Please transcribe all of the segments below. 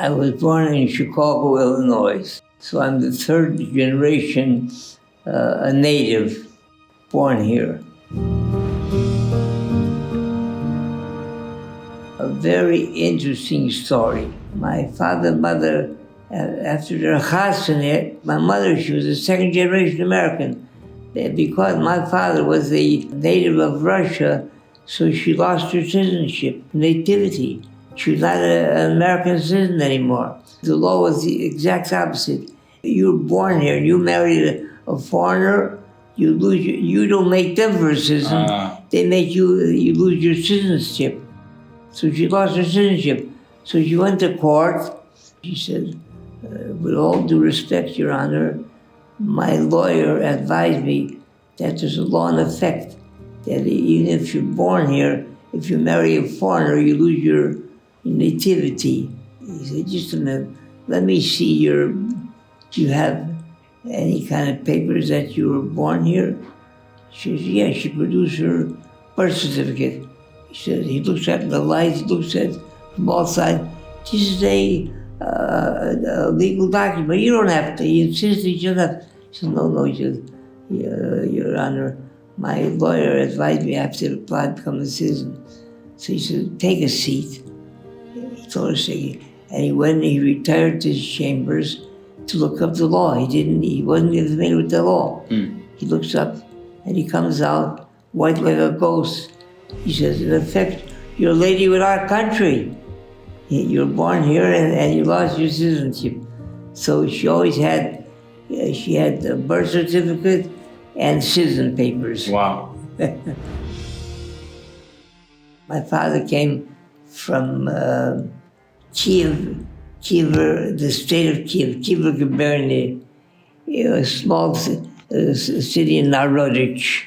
I was born in Chicago, Illinois. So I'm the third generation a native born here. A very interesting story. My father and mother, after their chassanet, my mother, she was a second generation American. Because my father was a native of Russia, so she lost her citizenship, nativity. She was not an American citizen anymore. The law was the exact opposite. You were born here, you married a foreigner, you don't make them for a citizen, they make you lose your citizenship. So she lost her citizenship. So she went to court. She said, with all due respect, Your Honor, my lawyer advised me that there's a law in effect that even if you're born here, if you marry a foreigner, you lose your nativity. He said, just a minute, let me see do you have any kind of papers that you were born here? She says, yeah, she produced her birth certificate. He said, he looks at the lights, he looks at from all sides. This is a legal document. You don't have to. He insisted you don't have to. He said, no, he said, Your Honor, my lawyer advised me I have to apply to become a citizen. So he said, take a seat. He told us, and he retired to his chambers to look up the law. He wasn't even familiar with the law. He looks up and he comes out white like a ghost. He says, in effect, you're a lady with our country. You're born here and you lost your citizenship. So she always had, she had a birth certificate and citizen papers. Wow. My father came from Kiev, the state of Kiev, Kiev-Gubernia, a small city in Narodich.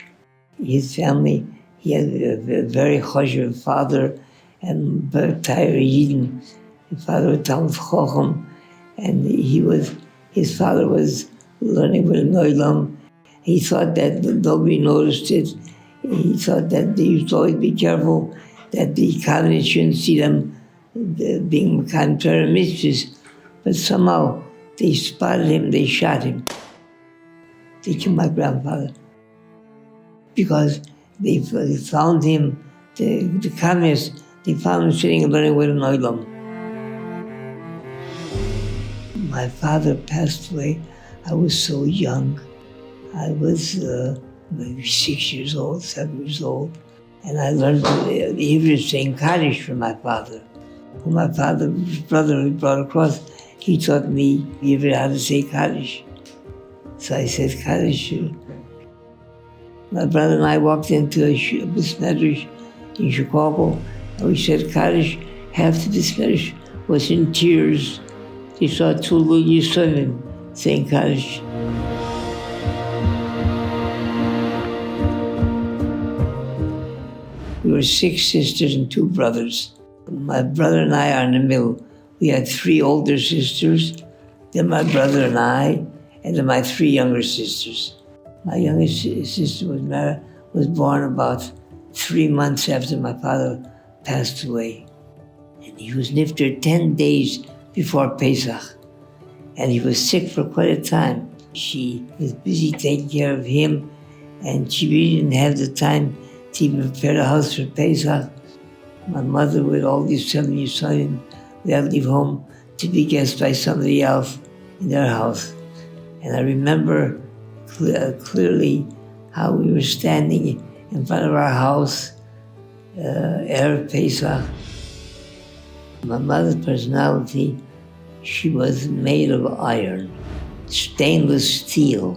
His family, he had a very choshev father and very tired Yidden. His father was Talmid Chacham, and his father was learning with an oilam. He thought that nobody noticed it. He thought that they used to always be careful that the communists shouldn't see them being kind of terrorists. But somehow they spotted him, they shot him. They killed my grandfather. Because they found him, the communists, they found him sitting and learning with an oilam. My father passed away. I was so young. I was maybe 6 years old, 7 years old. And I learned the Hebrew saying Kaddish from my father. When my father's brother who brought across, he taught me Hebrew how to say Kaddish. So I said Kaddish. My brother and I walked into a bris medrash in Chicago, and we said Kaddish. Half the bris medrash was in tears. They saw two little Yosefim saying Kaddish. We were 6 sisters and 2 brothers. My brother and I are in the middle. We had 3 older sisters, then my brother and I, and then my 3 younger sisters. My youngest sister was born about 3 months after my father passed away. And he was nifter 10 days before Pesach. And he was sick for quite a time. She was busy taking care of him, and she really didn't have the time to even prepare the house for Pesach. My mother, with all these 7 years son, we had to leave home to be guessed by somebody else in their house. And I remember clearly how we were standing in front of our house, Erev Pesach. My mother's personality, she was made of iron, stainless steel,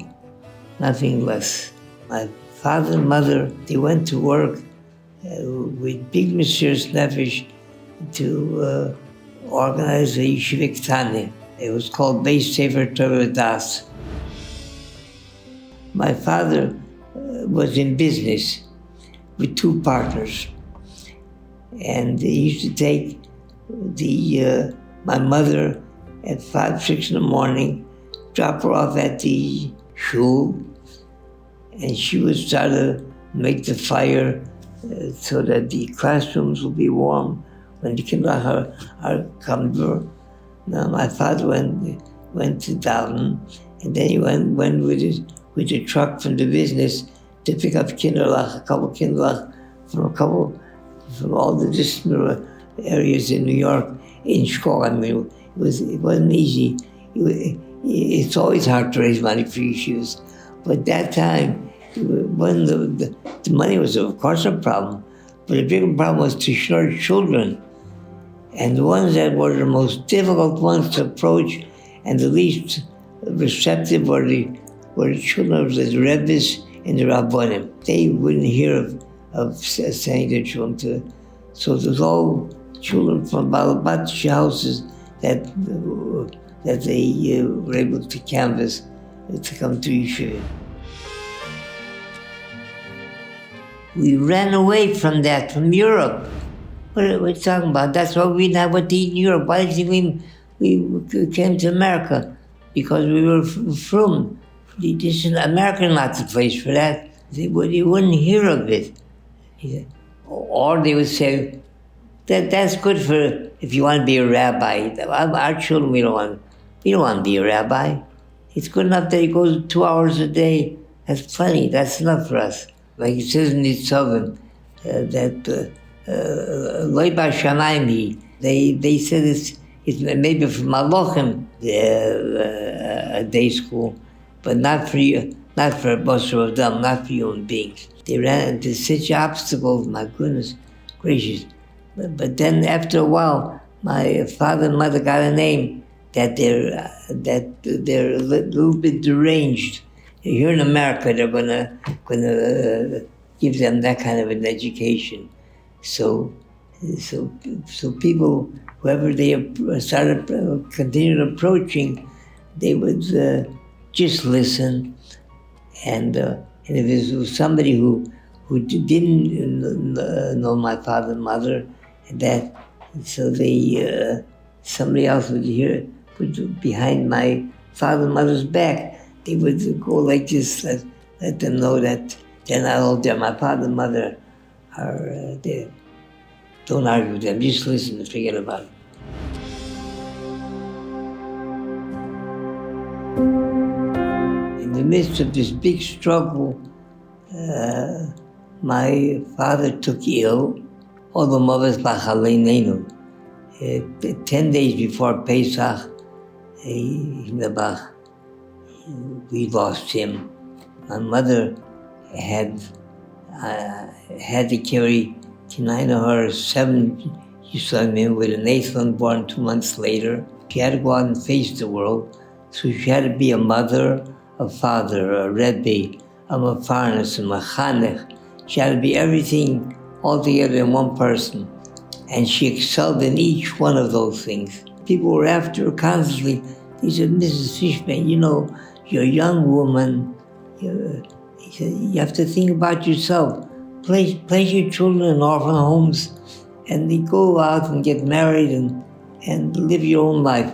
nothing less. My father and mother, they went to work with big Mesiras Nefesh to organize a yeshiva ktana. It was called Beis Sefer Torah Das. My father was in business with 2 partners, and he used to take my mother at 5, 6 in the morning, drop her off at the shul, and she would start to make the fire so that the classrooms will be warm when the kindergarten are come. Now my father went to Dublin, and then he went with the truck from the business to pick up kinderlach, a couple kinderlach from all the distant areas in New York in school. I mean, it wasn't easy. It's always hard to raise money for yeshivas, but that time, the money was of course a problem, but the bigger problem was to short children. And the ones that were the most difficult ones to approach and the least receptive were the children of the Rebbes and the Rabbonim. They wouldn't hear of saying their children to. So there's all children from Balabatchi houses that they were able to canvass to come to yeshiva. We ran away from that, from Europe. What are we talking about? That's why we didn't have what to eat in Europe. Why did we came to America? Because we were from. This is America, not the place for that. They wouldn't hear of it. Or they would say, that's good for if you want to be a rabbi. Our children, we don't want to be a rabbi. It's good enough that he goes 2 hours a day. That's plenty. That's enough for us. Like it says in Nitzavim, that Loi Bashamayim, they said it's maybe for Malachim, a day school, but not for you, not for a Basar of them, not for human beings. They ran into such obstacles, my goodness gracious. But then after a while, my father and mother got a name that they're a little bit deranged. Here in America, they're gonna give them that kind of an education. So people, whoever they continued approaching, they would just listen, and if it was somebody who didn't know my father and mother, so somebody else would put behind my father and mother's back. They would go like this, let them know that they're not all there. My father and mother are there. Don't argue with them, just listen and forget about it. In the midst of this big struggle, my father took ill. All the mothers, 10 days before Pesach, we lost him. My mother had to carry her 7 Yisraelim with an 8th one born 2 months later. She had to go out and face the world, so she had to be a mother, a father, a Rabbi, a Mafarnas, a Machanech. She had to be everything all together in one person, and she excelled in each one of those things. People were after her constantly. They said, Mrs. Fishbain, you're a young woman. He said, you have to think about yourself. Place your children in orphan homes, and they go out and get married and live your own life.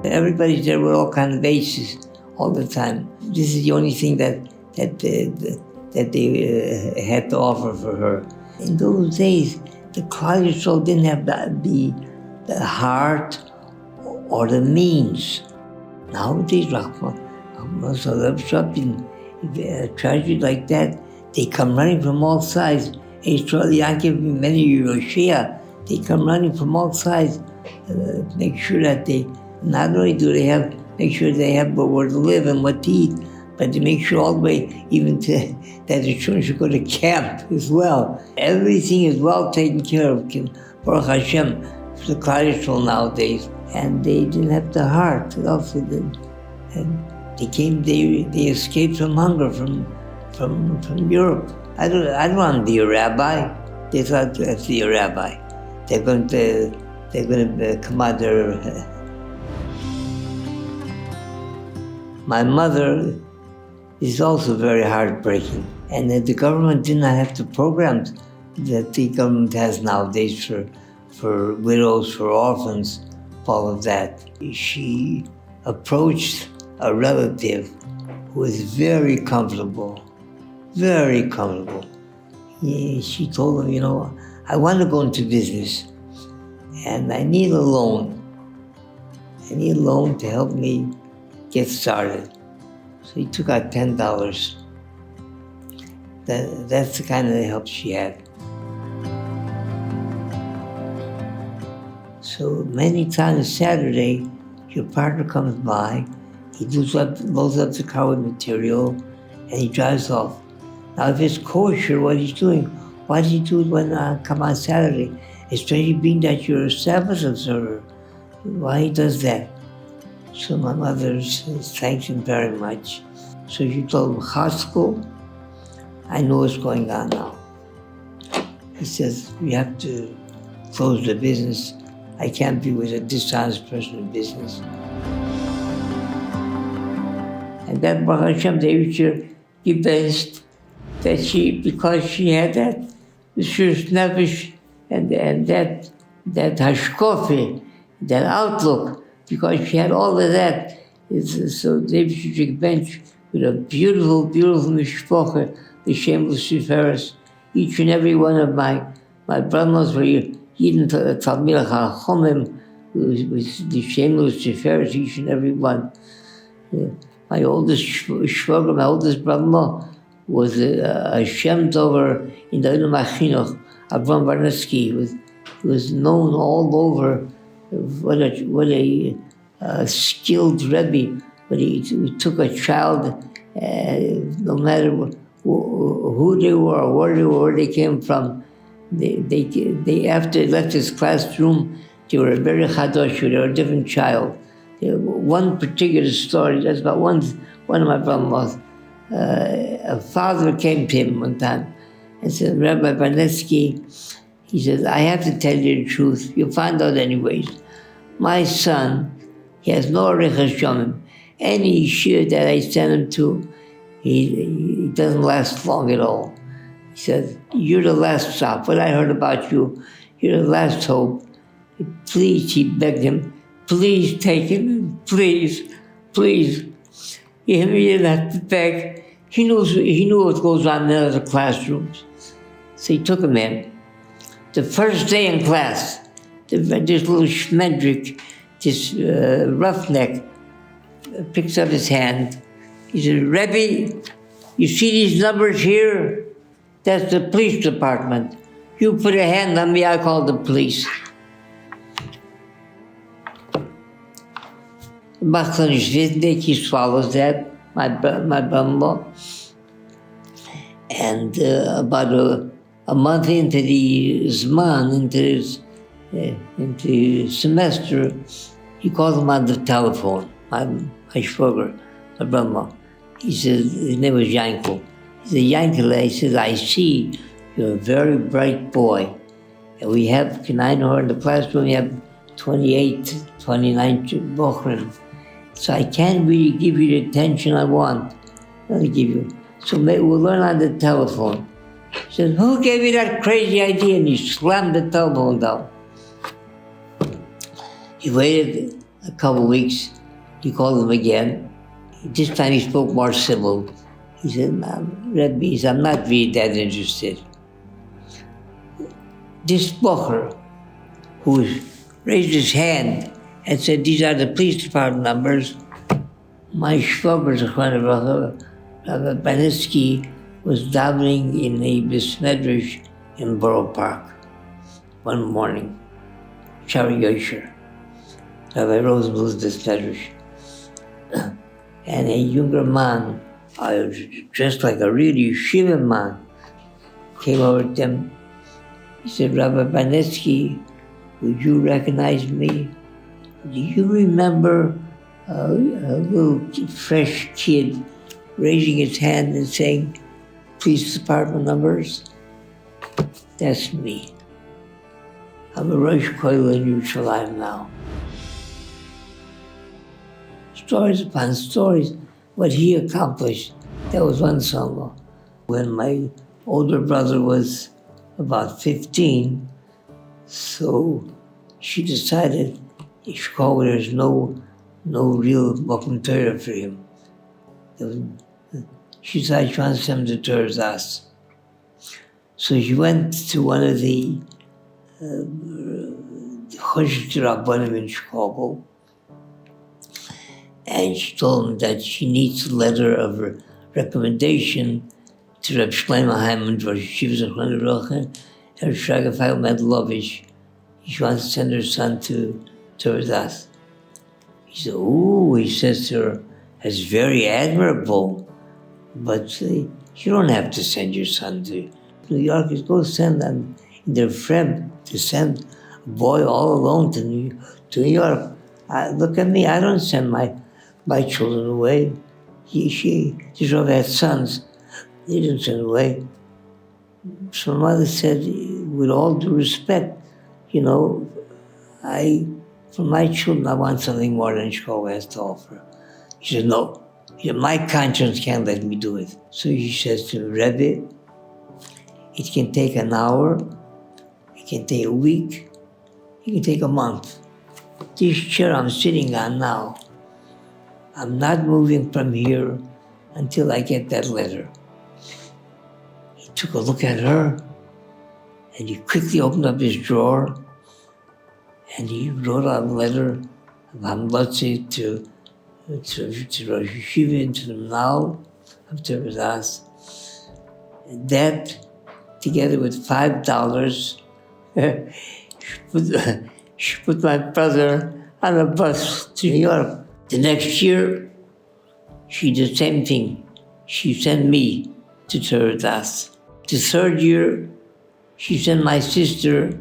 Everybody's there with all kinds of aces all the time. This is the only thing that they had to offer for her. In those days, the Klal Yisrael didn't have the heart or the means. Nowadays, a tragedy like that, they come running from all sides. They come running from all sides, make sure that not only do they make sure they have where to live and what to eat, but to make sure all the way even that the children should go to camp as well. Everything is well taken care of, Baruch Hashem, for the Klal Yisrael nowadays. And they didn't have the heart, they also did. And they escaped from hunger from Europe. I don't want to be a rabbi. They thought to be a rabbi. They're going to come out there. My mother is also very heartbreaking, and the government did not have the programs that the government has nowadays for widows, for orphans, all of that. She approached a relative who was very comfortable. She told him, I want to go into business. and I need a loan. I need a loan to help me get started. So he took out $10. That's the kind of help she had. So many times Saturday, your partner comes by, he loads up the car with material, and he drives off. Now, if it's kosher, what he's doing, why does he do it when I come on Saturday? Especially being that you're a Sabbath observer. Why he does that? So my mother thanked him very much. So she told him, Chaskel, I know what's going on now. He says, we have to close the business. I can't be with a dishonest person in business. And that Baruch Hashem, they were best that because she had that Meshurus Nefesh and that hashkofe, that outlook, because she had all of that. So they should bench with a beautiful, beautiful mishpocha, the shameless Tiferes. Each and every one of my brothers were Yidden Talmidei Chachomim, with the shameless Tiferes, each and every one. My oldest shwager, my oldest brother, was a Shem Dover in the Ulam HaChinuch, Avram Barnetsky. He was known all over. What a skilled Rabbi. But he took a child, no matter who they were or where they came from. They after they left his classroom, they were very chadosh. They were a different child. One particular story, that's about one of my brothers. A father came to him one time and said, Rabbi Barnetsky, he says, I have to tell you the truth. You'll find out anyways. My son, he has no Arich Hashomim. Any yeshiva that I send him to, he doesn't last long at all. He said, you're the last stop. What I heard about you, you're the last hope. Please, he begged him, please take him, please, please. He didn't have to beg. He knew what goes on in other classrooms. So he took him in. The first day in class, this little schmendrick, this roughneck, picks up his hand. He says, Rabbi, you see these numbers here? That's the police department. You put a hand on me, I call the police. He swallows that, my brother-in-law. And about a month into the Zman, into the semester, he called him on the telephone, my shwager, my brother-in-law. He says, his name was Yankel. He said, Yankel, he says, I see you're a very bright boy. And we have, I know in the classroom, we have 28, 29 bochrim. So I can't really give you the attention I want. I'll give you. So we'll learn on the telephone. He says, who gave you that crazy idea? And he slammed the telephone down. He waited a couple of weeks. He called him again. This time he spoke more civil. He said, Rabbi, I'm not really that interested. This bocher, who raised his hand and said, these are the police department numbers, my shwager, Rabbi Barnetsky, was davening in a Besmedrish in Borough Park one morning, Shari Yosher, Rabbi Rosenbluth's Besmedrish. And a younger man, dressed like a real yeshiva man, came over to him. He said, Rabbi Barnetsky, would you recognize me? Do you remember a little fresh kid raising his hand and saying, police department numbers? That's me. I'm a Rosh Koil in Yerushalayim now. Stories upon stories, what he accomplished. That was one song. When my older brother was about 15, so she decided in Chicago there's no real Mokum Torah for him. She decided she wants him to Torah's us. So she went to one of the Chosh to Rabbanim in Chicago, and she told him that she needs a letter of recommendation to Reb Shlomo Hyman, Rosh Yeshiva Zechron Brocha, and Shagafayel Medlovich. She wants to send her son to Radas. He said, "Oh," he says to her, "that's very admirable, but you don't have to send your son to New York. Just go send them their friend to send a boy all alone to New York. Look at me, I don't send my children away. This Rav had sons. He didn't send away." So my mother said, with all due respect, for my children, I want something more than Chicago has to offer. He said, "No. My conscience can't let me do it." So she says to Rabbi, "It can take an hour, it can take a week, it can take a month. This chair I'm sitting on now, I'm not moving from here until I get that letter." He took a look at her, and he quickly opened up his drawer, and he wrote out a letter of Hamlotzi to Rosh Yeshiva, to the Mnal of Radas. And that, together with $5, she put my brother on a bus to New York. The next year, she did the same thing. She sent me to Radas. The third year, she sent my sister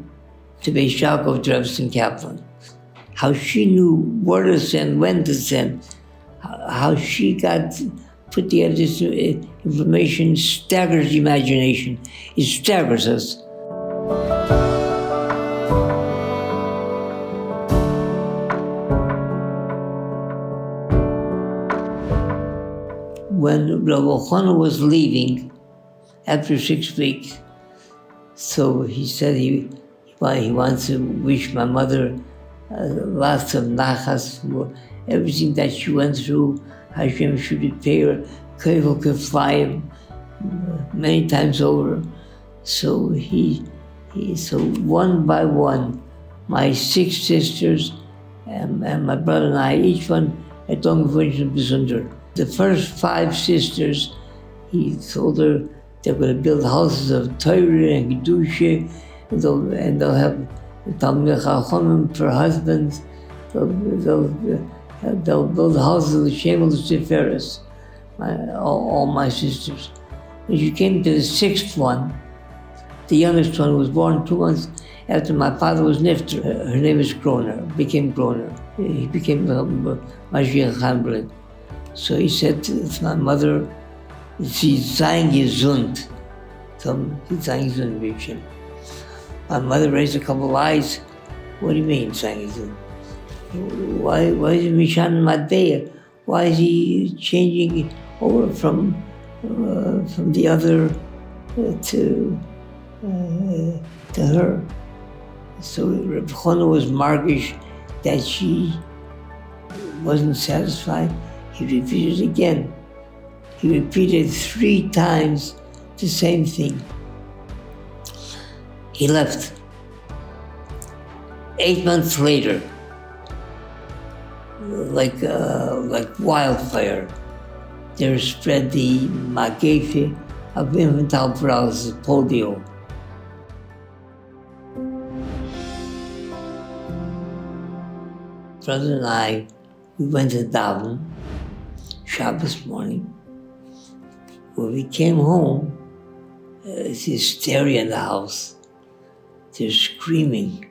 to Beis Yaakov to Rebbetzin Kaplan. How she knew where to send, when to send, how she put together this information staggers the imagination. It staggers us. When Rav Elchonon was leaving after 6 weeks, so he said he wants to wish my mother lots of nachas for everything that she went through. Hashem should repay her kevil keflayim many times over. So so one by one, my 6 sisters and my brother and I, each one had Ongewünschen Besunder. The first 5 sisters, he told her they're going to build houses of Torah and Kedusha, and they'll have Talmidei Chachamim for husbands. They'll build houses of the Shem of the Seferis, all my sisters. When she came to the 6th one, the youngest one was born 2 months after my father was nifter. Her name is became Kroner. He became Mashiach Hanblit. So he said to my mother, "Sie seien gesund." Sie seien gesund, Bildchen. My mother raised a couple of eyes. "What do you mean, seien gesund? Why is it Mishan Matbeya? Why is he changing over from the other to her?" So Rav Elchonon was margish that she wasn't satisfied. He repeated again. He repeated 3 times the same thing. He left. 8 months later, like wildfire, there spread the magefe of infantile paralysis, polio. Brother and I, we went to daven Shabbos morning. When we came home, it's hysteria in the house. They're screaming.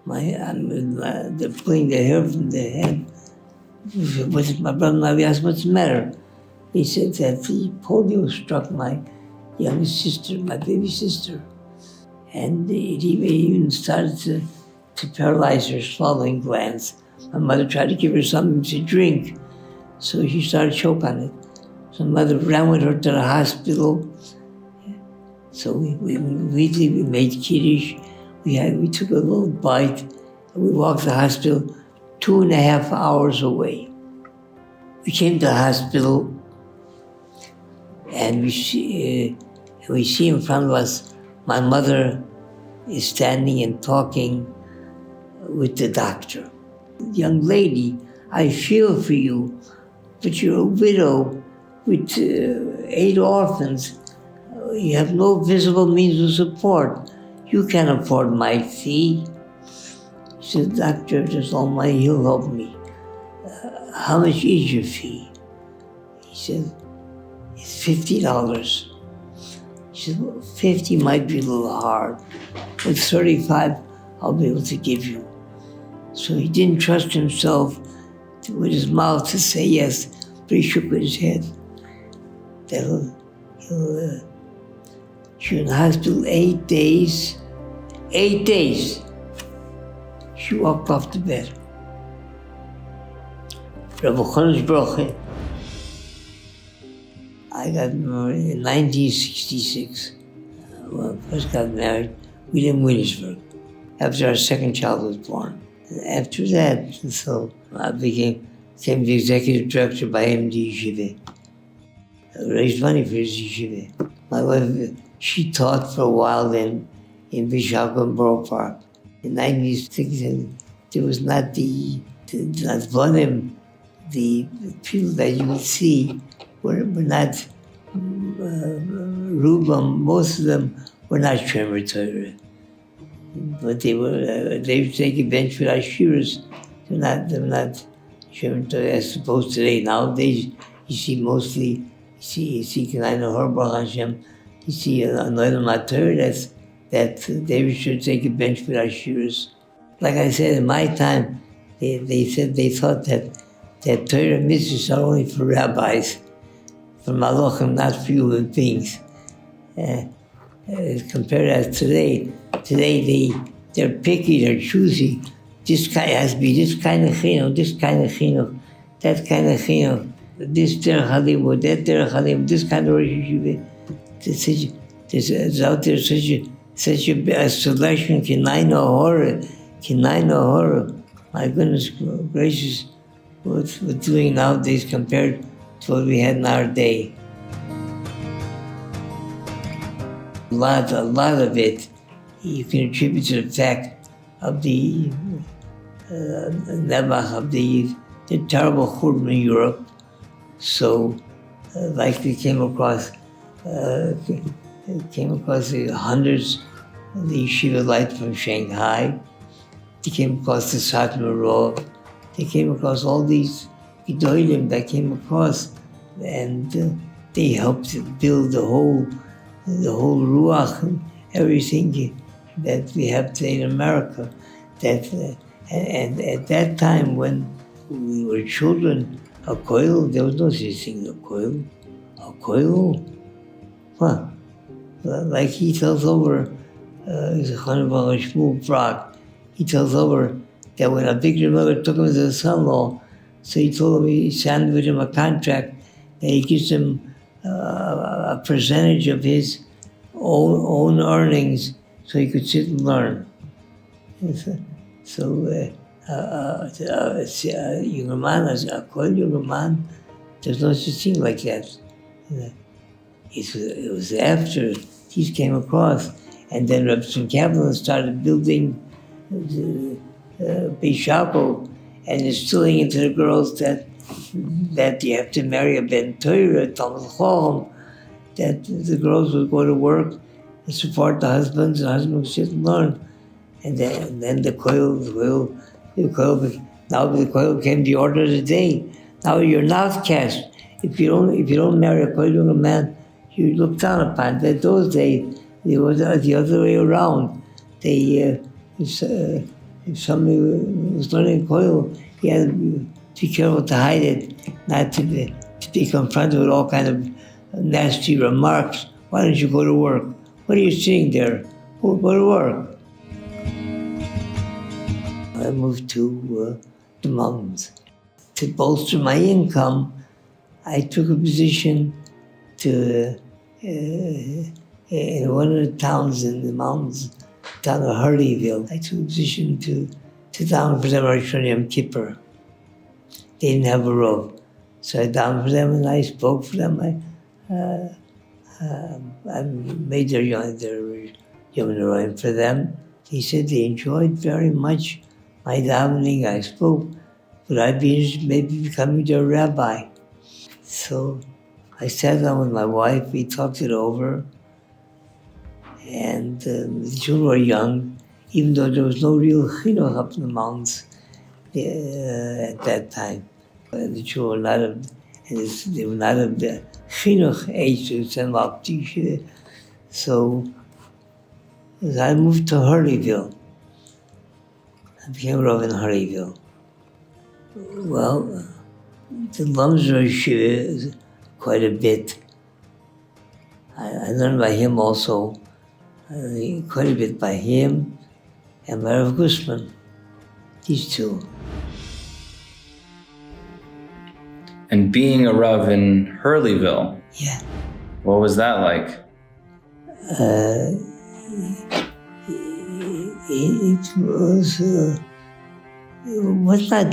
They're pulling their hair from their head. My brother and I asked, "What's the matter?" He said that the polio struck my younger sister, my baby sister. And it even started to paralyze her swallowing glands. My mother tried to give her something to drink, so she started to choke on it. So mother ran with her to the hospital. So we immediately made Kiddush. We took a little bite, and we walked to the hospital 2.5 hours away. We came to the hospital, and we see in front of us, my mother is standing and talking with the doctor. Young lady, I feel for you, but you're a widow with 8 orphans. You have no visible means of support. You can't afford my fee. He said, Doctor, just Almighty, he'll help me. How much is your fee? He said, it's $50. He said, well, 50 might be a little hard, but 35 I'll be able to give you. So he didn't trust himself with his mouth to say yes, but he shook with his head. She was in the hospital 8 days. 8 days. She walked off the bed. Rav Elchonon's Brocha. I got married in 1966. When I first got married, we lived in Williamsburg, after our second child was born. And after that, so I became the executive director by MD Yeshiva. I raised money for his yeshiva. My wife, she taught for a while in Bishop and Borough Park. In 1960, there was not the people that you would see were not Rubam, most of them were not Shemer Torah. But they would take a bench with Ashiras. They're not Shemer Torah as opposed to today. Nowadays, you see mostly, you see Kanaina Horbach Hashem, you see an Olam HaTorah that they should take a bench with Ashiras. Like I said, in my time, they said they thought that Torah mitzvahs are only for rabbis, for malachim, not for human beings. Compared to today they're picky, they're choosy. This guy has to be this kind of chinuch, this kind of chinuch, that kind of chinuch, this derech halimud, that derech halimud, this kind of relationship. There's out there such a selection, kinaina horror. My goodness gracious, what we're doing nowadays compared to what we had in our day. A lot of it you can attribute to the fact of the Nebuch, of the terrible churban in Europe. So, like we came across the hundreds of the yeshiva lights from Shanghai. They came across the Satmar Rov. They came across all these gedolim that came across, and they helped to build the whole ruach and everything that we have today in America. And at that time when we were children, a koil, there was no such thing as a koil. A koil? Huh. Like he tells over, Shmuel Brock, he tells over that when a big mother took him as a son-in-law, so he told him, he signed with him a contract that he gives him a percentage of his own earnings so he could sit and learn. So, younger man, a koil younger man, there's no such thing like that. It was after these came across, and then Rabbi Kaplan started building Beishapo and instilling into the girls that you have to marry a Ben Torah, Talmud Chacham, that the girls would go to work and support the husbands, and the husband would sit and learn. And then the koil became the order of the day. Now you're an outcast. If you don't marry a koil younger man, you look down upon. But those days, it was the other way around. If somebody was learning koil, he had to be careful to hide it, not to be confronted with all kind of nasty remarks. Why don't you go to work? What are you sitting there? Go to work. I moved to the mountains. To bolster my income, I took a position in one of the towns in the mountains, town of Hurleyville. I took a position to down for them Rosh Yom Kippur. They didn't have a robe. So I down for them and I spoke for them. I made their Yom Noraim for them. He said they enjoyed very much my davening, I spoke, but I'd be interested maybe becoming a rabbi. So I sat down with my wife, we talked it over, and the children were young, even though there was no real chinuch up in the mountains at that time. And the children were not of, they were not of the chinuch age to send them up to yeshiva. So I moved to Hurleyville. I became a Rav in Hurleyville. Well, the Lumsder yeshiva quite a bit. I learned by him also, quite a bit by him and by Rav Gusman, these two. And being a Rav in Hurleyville, yeah, what was that like?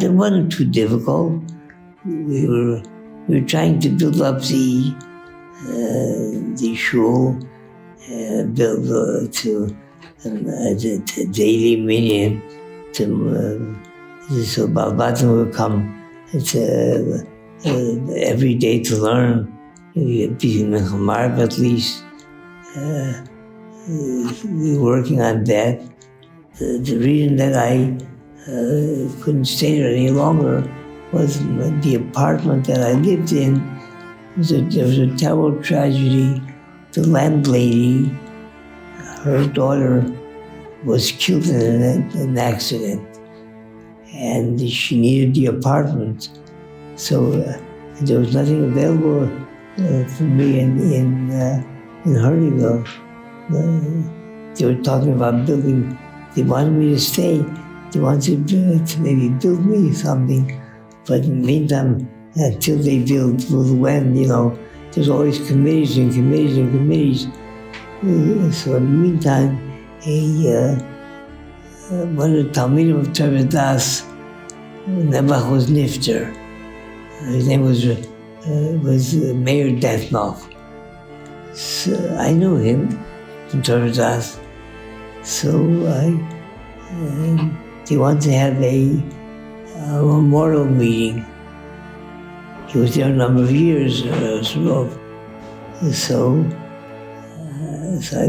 It wasn't too difficult. We were trying to build up the shul, build to the daily minyan. So Balbatim would come every day to learn, at least. We were working on that. The reason that I couldn't stay there any longer was the apartment that I lived in. There was a terrible tragedy. The landlady, her daughter was killed in an accident, and she needed the apartment. So there was nothing available for me in Hurleyville. They were talking about building. They wanted me to stay. They wanted to maybe build me something. But in the meantime, until they build, when, there's always committees and committees and committees. So in the meantime, one of the Talmidim of Torah Das, Nebuch was Nifter. His name was Meir Detnoff. So I knew him from Torah Das. So they wanted to have a memorial meeting. He was there a number of years, so I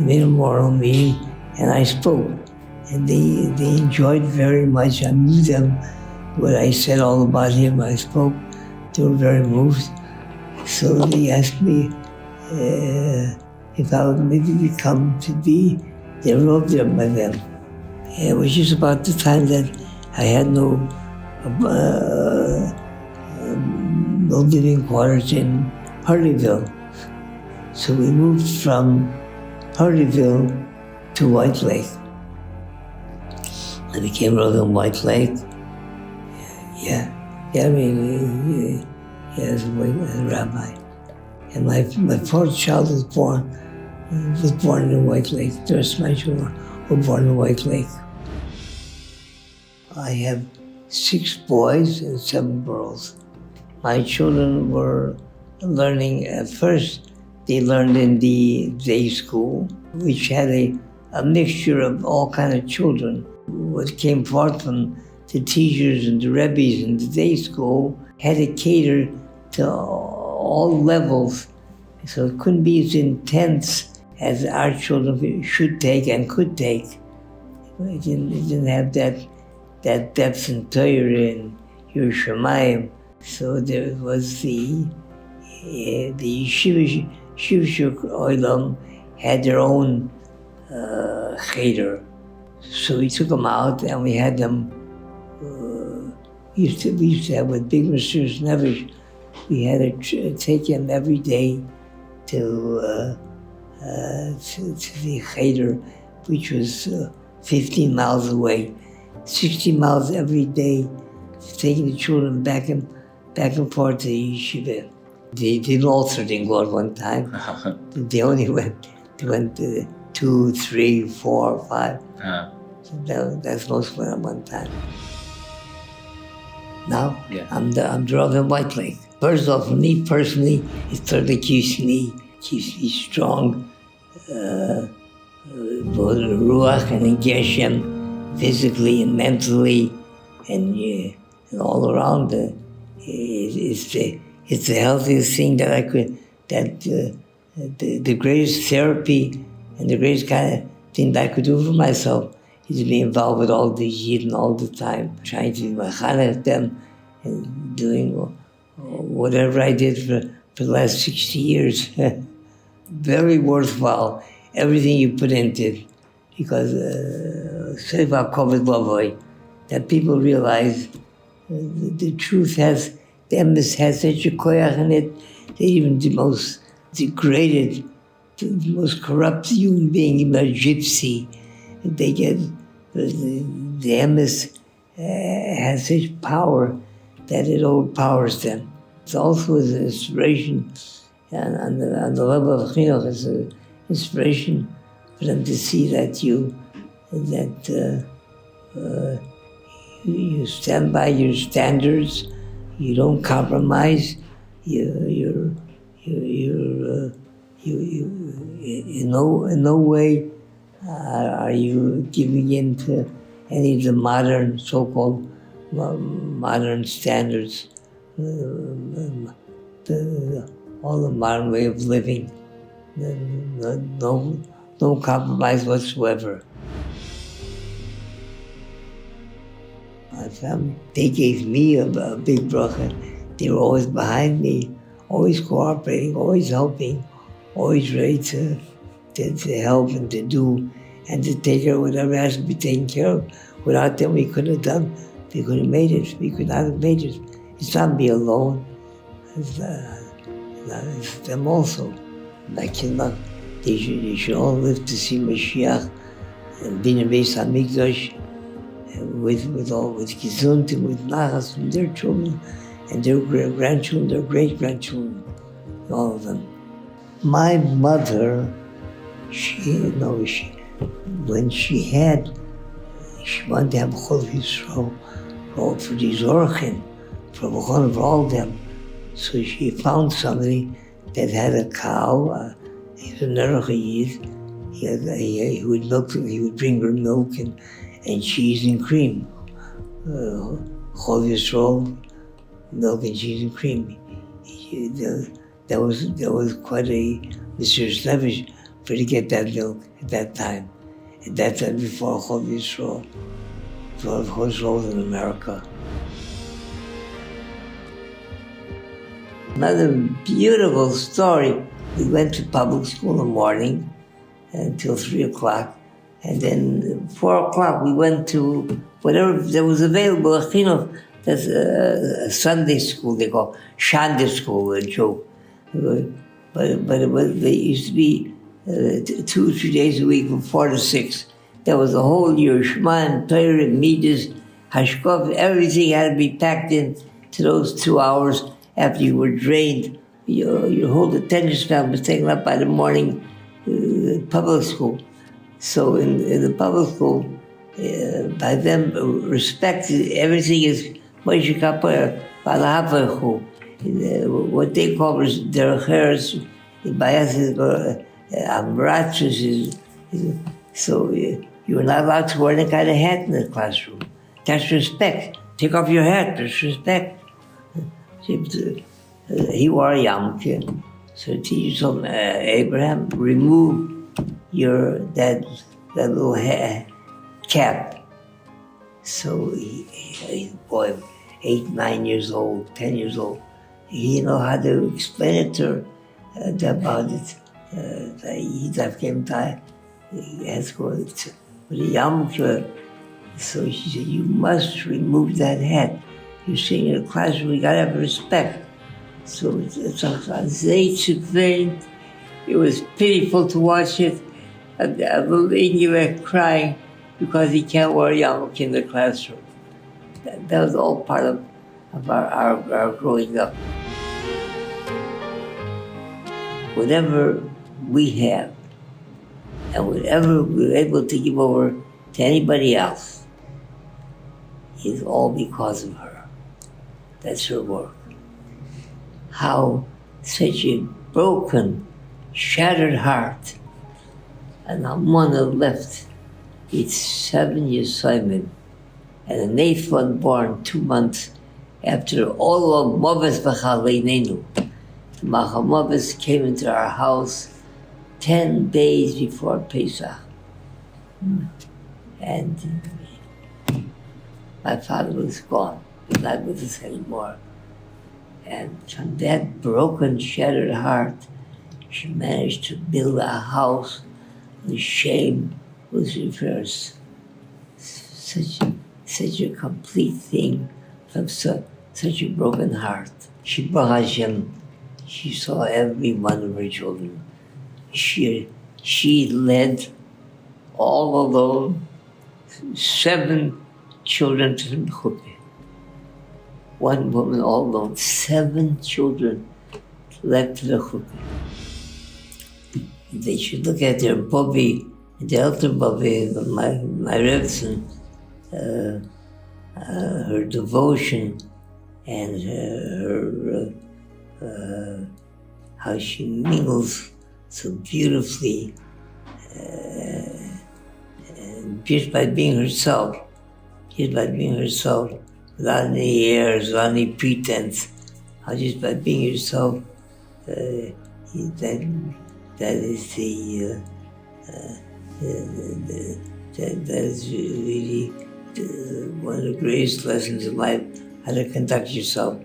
made a memorial meeting, and I spoke, and they enjoyed very much. I knew them, what I said all about him. I spoke. They were very moved. So they asked me if I would maybe become to be the Rav there by them. It was just about the time that I had no living quarters in Hurleyville. So we moved from Hurleyville to White Lake. I became Rav in White Lake. As a rabbi. And my fourth child was born in White Lake. The rest of my children were born in White Lake. I have 6 boys and 7 girls. My children were learning, at first they learned in the day school, which had a mixture of all kinds of children. What came forth from the teachers and the Rabbis in the day school had to cater to all levels. So it couldn't be as intense as our children should take and could take. It didn't have that depth in Torah and Yerushalayim. So there was the Yeshiva Olam had their own cheder. So we took them out and we had them. We used to have with big Mr. Nevish. We had to take them every day to the cheder, which was 15 miles away, 60 miles every day, taking the children back and forth to the yeshiva. They didn't also didn't go at one time. They only went 2, 3, 4, 5. So that's most went at one time. Now, I'm the Rav in White Lake. First off, for me personally, it certainly keeps me strong, both in Ruach and in Geshem, physically and mentally, and all around. It's the healthiest thing that I could, the greatest therapy and the greatest kind of thing that I could do for myself is to be involved with all these Yidden all the time, trying to be mechanech them and doing whatever I did for the last 60 years. Very worthwhile, everything you put into it, because that people realize the truth has, the emes has such a koyach in it that even the most degraded, the most corrupt human being, even a gypsy, they get, the emes has such power that it overpowers them. It's also an inspiration, and on the level of chinuch, it's an inspiration for them to see that you stand by your standards, you don't compromise, in no way are you giving in to any of the modern, so-called modern standards, all the modern way of living. No compromise whatsoever. My family, they gave me a big brocha. They were always behind me, always cooperating, always helping, always ready to help and to do and to take care of whatever has to be taken care of. Without them, we couldn't have done. We couldn't have made it. We could not have made it. It's not me alone. It's them also. Like they should all live to see Mashiach and be in Beis HaMikdash with Gesundheit and with Nachas from their children and their grandchildren, their great-grandchildren, all of them. My mother, when she wanted to have Chol Yisrael for these Orchin, for all of them. So she found somebody that had a cow. He was a Nerach Yid. He would bring her milk and cheese and cream. Chol Yisrael, milk and cheese and cream. That was quite a mysterious leverage for to get that milk at that time. At that time before Chol Yisrael, before Chol Yisrael was in America. Another beautiful story. We went to public school in the morning until 3 o'clock. And then 4 o'clock we went to whatever there was available, a chinuch, that's a Sunday school, they call Shanda school, a joke. But they used to be 2 or 3 days a week from 4 to 6. That was the whole year, Shema and Torah, Midas, Hashkov, everything had to be packed in to those 2 hours after you were drained. Your whole attention span was taken up by the morning public school. So in the public school, by them, respect, everything is Moshe Kapar, Balahapachu. What they call their hairs, by us is Amratras. So you're not allowed to wear any kind of hat in the classroom. That's respect. Take off your hat, that's respect. He wore a yarmulke. So teach him, Abraham, remove that little cap. So he boy, 8, 9 years old, 10 years old, he know how to explain it to her about it. He came time. He has to go with a yarmulke. So she said, you must remove that hat. You're sitting in a classroom, you gotta have respect. So it was pitiful to watch it. And a little Ingrid crying because he can't wear a yarmulke in the classroom. That was all part of our growing up. Whatever we have and whatever we're able to give over to anybody else is all because of her. That's her work. How such a broken, shattered heart, and Amona left It's 7 Yosef, and the 8th one born 2 months after all of Moves B'Chaleinenu. The Machamoves came into our house 10 days before Pesach. And my father was gone. He was not with us anymore. And from that broken, shattered heart, she managed to build a house. The shame was reversed. Such a complete thing from such a broken heart. She, Baruch Hashem, she saw every one of her children. She led all of those 7 children to the chuppah. One woman all alone, 7 children led to the chuppah. They should look at their Bobby, the elder Bobby, my Rebson, her devotion and her how she mingles so beautifully, just by being herself, without any airs, without any pretense, just by being yourself. That is really one of the greatest lessons in life, how to conduct yourself.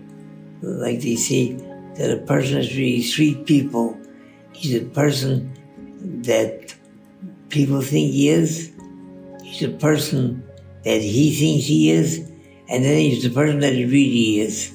Like they say, that a person is really 3 people. He's a person that people think he is, he's a person that he thinks he is, and then he's the person that he really is.